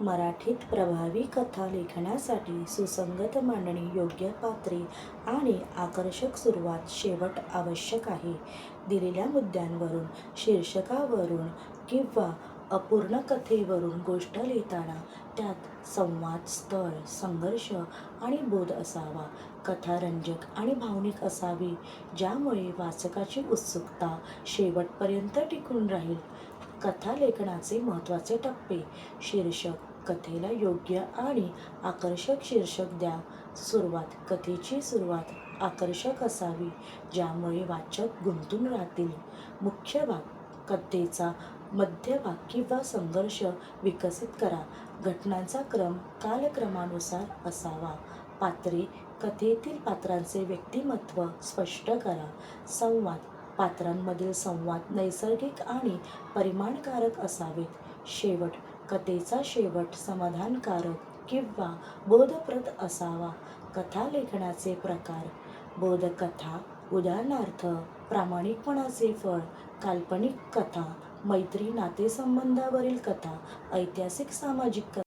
मराठीत प्रभावी कथा लेखनासाठी सुसंगत मांडणी, योग्य पात्रे आणि आकर्षक सुरुवात शेवट आवश्यक आहे. दिलेल्या मुद्द्यांवरून, शीर्षकावरून किंवा अपूर्ण कथेवरून गोष्ट लिहिताना त्यात संवाद, स्थळ, संघर्ष आणि बोध असावा. कथा रंजक आणि भावनिक असावी, ज्यामुळे वाचकाची उत्सुकता शेवटपर्यंत टिकून राहील. कथा लेखनाचे महत्त्वाचे टप्पे. शीर्षक. कथेला योग्य आणि आकर्षक शीर्षक द्या. सुरुवात. कथेची सुरुवात आकर्षक असावी, ज्यामुळे वाचक गुंतून राहतील. मुख्य भाग. कथेचा मध्यभाग किंवा संघर्ष विकसित करा. घटनांचा क्रम कालक्रमानुसार असावा. पात्रे. कथेतील पात्रांचे व्यक्तिमत्व स्पष्ट करा. संवाद. पात्रांमधील संवाद नैसर्गिक आणि परिणामकारक असावेत. शेवट. कथेचा शेवट समाधानकारक किंवा बोधप्रद असावा. कथा लेखनाचे प्रकार. बोधकथा, उदाहरणार्थ प्रामाणिकपणाचे फळ, काल्पनिक कथा, मैत्री नातेसंबंधावरील कथा, ऐतिहासिक सामाजिक कथा.